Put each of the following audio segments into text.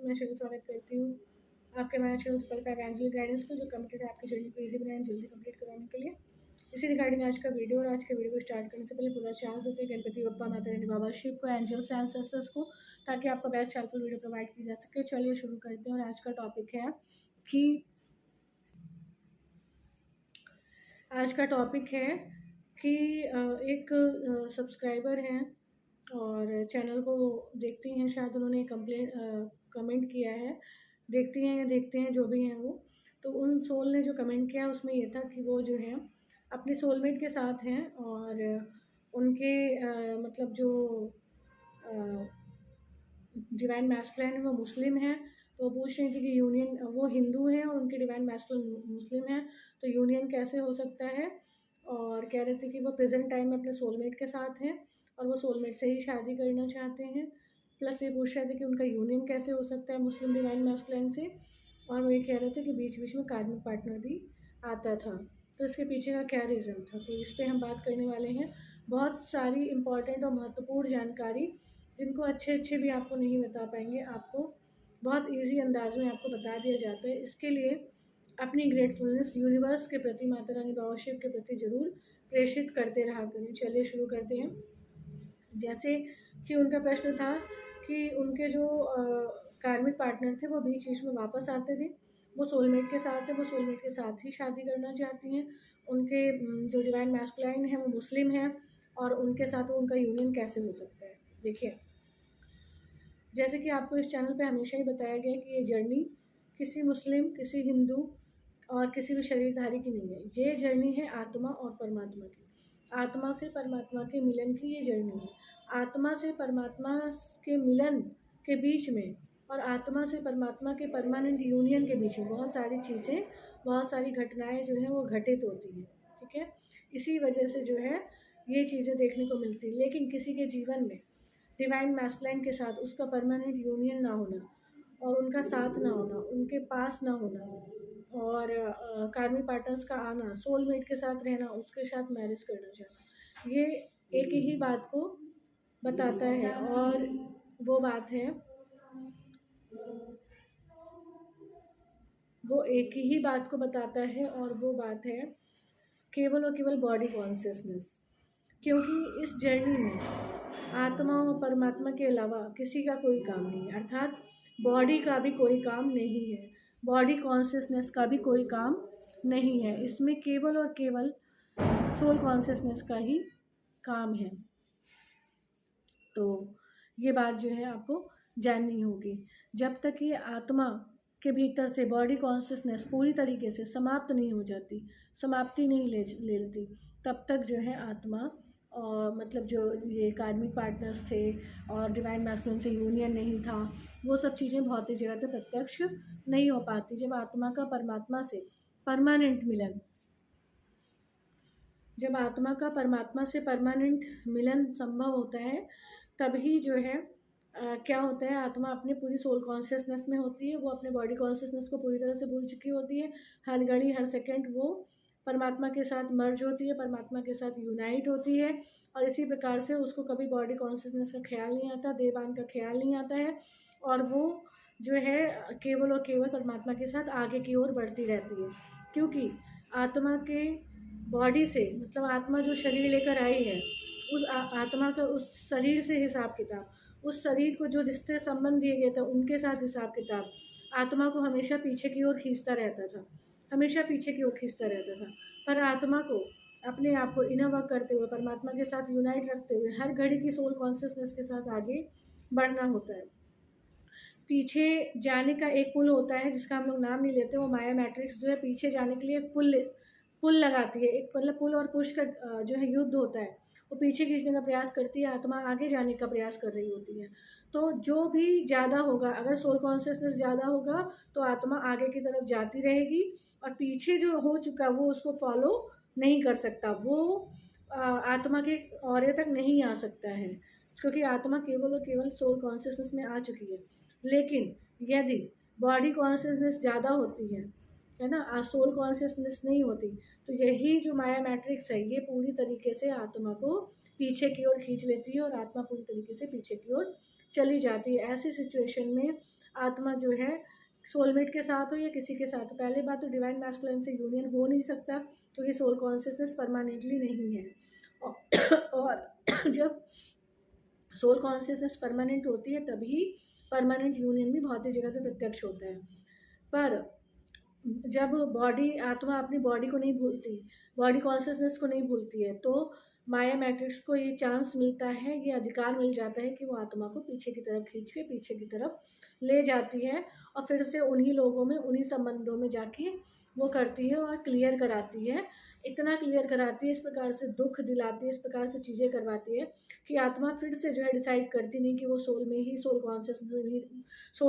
मैं शुरू स्वागत करती हूँ आपके हमारे चैनल पर एंजल गाइडेंस पर, जो कमिटेड है आपकी जर्नी को ईजी बनाए, जल्दी कंप्लीट कराने के लिए। इसी रिगार्डिंग आज का वीडियो, और आज के वीडियो को स्टार्ट करने से पहले पूरा चांस होते हैं गणपति बप्पा, माता रानी, बाबा शिव को, एंजल्स एंड एंसेस्टर्स को, ताकि आपको बेस्ट हेल्पफुल वीडियो प्रोवाइड की जा सके। चलिए शुरू करते हैं। और आज का टॉपिक है कि एक सब्सक्राइबर हैं और चैनल को देखती हैं, शायद उन्होंने कमेंट किया है, देखते हैं जो भी हैं वो। तो उन सोल ने जो कमेंट किया उसमें ये था कि वो जो है अपने सोलमेट के साथ हैं, और उनके मतलब जो डिवाइन मैस्कुलिन है वो मुस्लिम है। तो वो पूछ रही थी कि यूनियन, वो हिंदू हैं और उनके डिवाइन मैस्कुलिन मुस्लिम है, तो यूनियन कैसे हो सकता है। और कह रहे थे कि वो प्रेजेंट टाइम में अपने सोलमेट के साथ हैं और वो सोलमेट से ही शादी करना चाहते हैं। प्लस ये पूछ रहे थे कि उनका यूनियन कैसे हो सकता है मुस्लिम डिवाइन मैस्कुलिन से। और वो ये कह रहे थे कि बीच बीच में कार्मिक पार्टनर भी आता था, तो इसके पीछे का क्या रीज़न था। तो इस पर हम बात करने वाले हैं। बहुत सारी इंपॉर्टेंट और महत्वपूर्ण जानकारी, जिनको अच्छे भी आपको नहीं बता पाएंगे, आपको बहुत ईजी अंदाज में आपको बता दिया जाता है। इसके लिए अपनी ग्रेटफुलनेस यूनिवर्स के प्रति, माता रानी, बाबा शिव के प्रति ज़रूर प्रेषित करते रहा करें। चलिए शुरू करते हैं। जैसे कि उनका प्रश्न था कि उनके जो कार्मिक पार्टनर थे वो बीच बीच में वापस आते थे, वो सोलमेट के साथ है, वो सोलमेट के साथ ही शादी करना चाहती हैं। उनके जो डिवाइन मैस्कुलाइन है वो मुस्लिम है, और उनके साथ उनका यूनियन कैसे हो सकता है। देखिए, जैसे कि आपको इस चैनल पे हमेशा ही बताया गया है कि ये जर्नी किसी मुस्लिम, किसी हिंदू और किसी भी शरीरधारी की नहीं है। ये जर्नी है आत्मा और परमात्मा की, आत्मा से परमात्मा के मिलन की ये जर्नी है। आत्मा से परमात्मा के मिलन के बीच में और आत्मा से परमात्मा के परमानेंट यूनियन के बीच में बहुत सारी चीज़ें, बहुत सारी घटनाएं जो हैं वो घटित होती हैं। ठीक है, इसी वजह से जो है ये चीज़ें देखने को मिलती हैं। लेकिन किसी के जीवन में डिवाइन मैस्कुलाइन के साथ उसका परमानेंट यूनियन ना होना, और उनका साथ ना होना, उनके पास ना होना, और कार्मिक पार्टनर्स का आना, सोलमेट के साथ रहना, उसके साथ मैरिज करना चाहना, ये एक ही बात को बताता है। और वो बात है, वो एक ही बात को बताता है, और वो बात है केवल और केवल बॉडी कॉन्शियसनेस। क्योंकि इस जर्नी में आत्मा और परमात्मा के अलावा किसी का कोई काम नहीं है, अर्थात बॉडी का भी कोई काम नहीं है, बॉडी कॉन्शियसनेस का भी कोई काम नहीं है। इसमें केवल और केवल सोल कॉन्शियसनेस का ही काम है। तो ये बात जो है आपको जाननी होगी। जब तक ये आत्मा के भीतर से बॉडी कॉन्शियसनेस पूरी तरीके से समाप्त नहीं हो जाती, समाप्ति नहीं ले लेती, तब तक जो है आत्मा और मतलब जो ये कार्मिक पार्टनर्स थे और डिवाइन मैस्कुलिन से यूनियन नहीं था, वो सब चीज़ें भौतिक जगत पे प्रत्यक्ष नहीं हो पाती। जब आत्मा का परमात्मा से परमानेंट मिलन, जब आत्मा का परमात्मा से परमानेंट मिलन संभव होता है, तभी जो है क्या होता है, आत्मा अपने पूरी सोल कॉन्शियसनेस में होती है। वो अपने बॉडी कॉन्शियसनेस को पूरी तरह से भूल चुकी होती है। हर घड़ी, हर सेकंड वो परमात्मा के साथ मर्ज होती है, परमात्मा के साथ यूनाइट होती है। और इसी प्रकार से उसको कभी बॉडी कॉन्शियसनेस का ख्याल नहीं आता, देवान का ख्याल नहीं आता है, और वो जो है केवल और केवल परमात्मा के साथ आगे की ओर बढ़ती रहती है। क्योंकि आत्मा के बॉडी से, मतलब आत्मा जो शरीर लेकर आई है, उस आत्मा का उस शरीर से हिसाब किताब, उस शरीर को जो रिश्ते संबंध दिए गए थे उनके साथ हिसाब किताब आत्मा को हमेशा पीछे की ओर खींचता रहता था, हमेशा पीछे की ओर खींचता रहता था। पर आत्मा को अपने आप को इनर वर्क करते हुए, परमात्मा के साथ यूनाइट रखते हुए, हर घड़ी की सोल कॉन्शियसनेस के साथ आगे बढ़ना होता है। पीछे जाने का एक पुल होता है जिसका हम लोग नाम नहीं लेते, वो माया मैट्रिक्स जो है पीछे जाने के लिए पुल लगाती है। एक मतलब पुल और पुश का जो है युद्ध होता है, वो पीछे खींचने का प्रयास करती है, आत्मा आगे जाने का प्रयास कर रही होती है। तो जो भी ज़्यादा होगा, अगर सोल कॉन्शियसनेस ज़्यादा होगा तो आत्मा आगे की तरफ जाती रहेगी, और पीछे जो हो चुका वो उसको फॉलो नहीं कर सकता, वो आत्मा के औरे तक नहीं आ सकता है, क्योंकि आत्मा केवल और केवल सोल कॉन्शियसनेस में आ चुकी है। लेकिन यदि बॉडी कॉन्शियसनेस ज़्यादा होती है ना, सोल कॉन्शियसनेस नहीं होती, तो यही जो माया मैट्रिक्स है ये पूरी तरीके से आत्मा को पीछे की ओर खींच लेती है, और आत्मा पूरी तरीके से पीछे की ओर चली जाती है। ऐसी सिचुएशन में आत्मा जो है सोलमेट के साथ हो या किसी के साथ हो। पहली बात तो डिवाइन मैस्कुलिन से यूनियन हो नहीं सकता क्योंकि सोल कॉन्शियसनेस परमानेंटली नहीं है। और जब सोल कॉन्शियसनेस परमानेंट होती है तभी परमानेंट यूनियन भी भौतिक जगह पे प्रत्यक्ष होता है। पर जब बॉडी आत्मा अपनी बॉडी को नहीं भूलती, बॉडी कॉन्शियसनेस को नहीं भूलती है, तो माया मैट्रिक्स को ये चांस मिलता है, ये अधिकार मिल जाता है कि वो आत्मा को पीछे की तरफ खींच के पीछे की तरफ ले जाती है और फिर से उन्हीं लोगों में, उन्हीं संबंधों में जाके वो करती है और क्लियर कराती है। इतना क्लियर कराती है, इस प्रकार से दुख दिलाती है, इस प्रकार से चीज़ें करवाती है कि आत्मा फिर से जो है डिसाइड करती नहीं कि वो सोल में ही, सोल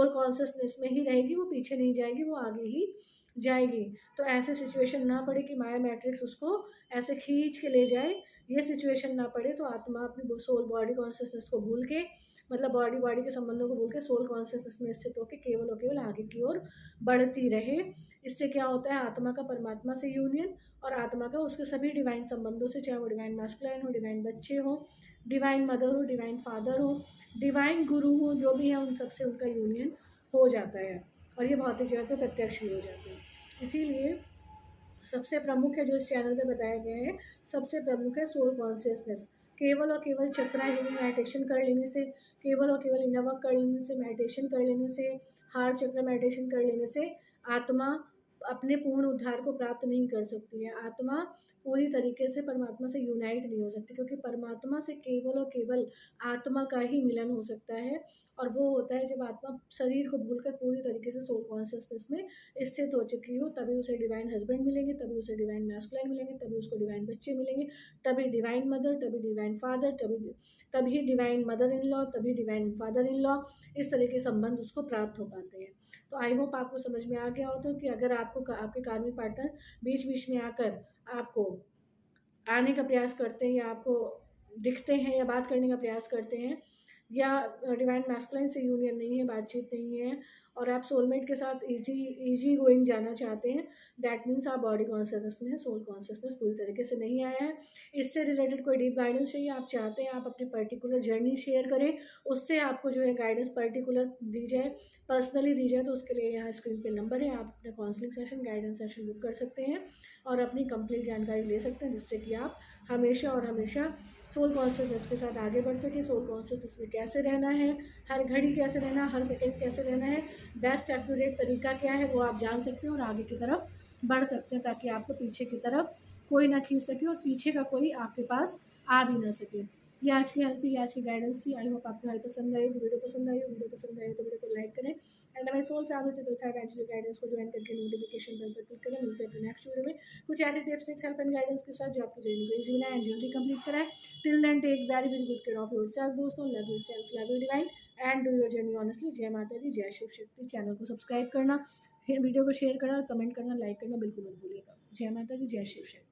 कॉन्शियसनेस में ही रहेगी, वो पीछे नहीं जाएगी, वो आगे ही जाएगी। तो ऐसे सिचुएशन ना पड़े कि माया मैट्रिक्स उसको ऐसे खींच के ले जाए, ये सिचुएशन ना पड़े, तो आत्मा अपनी सोल बॉडी कॉन्शियसनेस को भूल के, मतलब बॉडी बॉडी के संबंधों को भूल के सोल कॉन्शियसनेस में स्थित होकर केवल और केवल आगे की ओर बढ़ती रहे। इससे क्या होता है, आत्मा का परमात्मा से यूनियन और आत्मा का उसके सभी डिवाइन संबंधों से, चाहे वो डिवाइन मैस्कुलाइन हो, डिवाइन बच्चे हो, डिवाइन मदर हो, डिवाइन फादर हो, डिवाइन गुरु हो, जो भी है उन सबसे उनका यूनियन हो जाता है और ये भौतिक जगत पे प्रत्यक्ष भी हो जाते हैं। इसीलिए सबसे प्रमुख है जो इस चैनल पे बताया गया है, सबसे प्रमुख है सोल कॉन्शियसनेस। केवल और केवल चक्रा हीलिंग मेडिटेशन कर लेने से, केवल और केवल इनर वर्क कर लेने से, मेडिटेशन कर लेने से, हार्ट चक्र मेडिटेशन कर लेने से आत्मा अपने पूर्ण उद्धार को प्राप्त नहीं कर सकती है। आत्मा पूरी तरीके से परमात्मा से यूनाइट नहीं हो सकती, क्योंकि परमात्मा से केवल और केवल आत्मा का ही मिलन हो सकता है। और वो होता है जब आत्मा शरीर को भूलकर पूरी तरीके से सोल कॉन्शियसनेस में स्थित हो चुकी हो, तभी उसे डिवाइन हस्बैंड मिलेंगे, तभी उसे डिवाइन मैस्कुलाइन मिलेंगे, तभी उसको डिवाइन बच्चे मिलेंगे, तभी डिवाइन मदर, तभी डिवाइन फादर, तभी डिवाइन मदर इन लॉ, तभी डिवाइन फादर इन लॉ, इस तरह के संबंध उसको प्राप्त हो पाते हैं। तो आई होप आपको समझ में आ गया होता कि अगर आपको आपके कार्मिक पार्टनर बीच बीच में आकर आपको आने का प्रयास करते हैं, या आपको दिखते हैं, या बात करने का प्रयास करते हैं, या डिवाइन मैस्कुलाइन से यूनियन नहीं है, बातचीत नहीं है, और आप सोलमेट के साथ इजी गोइंग जाना चाहते हैं, दैट मीन्स आप बॉडी कॉन्शियसनेस में है, सोल कॉन्शियसनेस पूरी तरीके से नहीं आया है। इससे रिलेटेड कोई डीप गाइडेंस चाहिए, आप चाहते हैं आप अपनी पर्टिकुलर जर्नी शेयर करें, उससे आपको जो है गाइडेंस पर्टिकुलर दी जाए, पर्सनली दी जाए, तो उसके लिए यहाँ स्क्रीन पे नंबर है, आप अपना counselling session, guidance session book कर सकते हैं और अपनी कंप्लीट जानकारी ले सकते हैं, जिससे कि आप हमेशा और हमेशा सोल कॉन्शियसनेस के साथ आगे बढ़ सके। सोल कॉन्शियसनेस में कैसे रहना है, हर घड़ी कैसे रहना है, हर सेकंड कैसे रहना है, बेस्ट एक्यूरेट तरीका क्या है, वो आप जान सकते हैं और आगे की तरफ बढ़ सकते हैं, ताकि आपको पीछे की तरफ कोई ना खींच सके और पीछे का कोई आपके पास आ भी ना सके। ये आज की हेल्प थी, आज की गाइडेंस थी। आई होप आपको हेल्प पसंद आई, वीडियो पसंद आई, वीडियो पसंद आई तो वीडियो को लाइक करें एंड हमारे soul family people financial guidance को ज्वाइन करके नोटिफिकेशन बेल पर क्लिक करें। मिलते हैं अपने नेक्स्ट वीडियो में कुछ ऐसे tips tricks help and guidance के साथ जो आपकी जर्नी को इजी बनाए एंड जल्दी कंप्लीट कराए। Till then take very very good care of yourself दोस्तों, love yourself, love you divine and do your journey honestly. जय माता दी, जय शिव शक्ति। चैनल को सब्सक्राइब करना, वीडियो को शेयर करना, कमेंट करना, लाइक करना बिल्कुल मत भूलिएगा। जय माता दी, जय शिव शक्ति।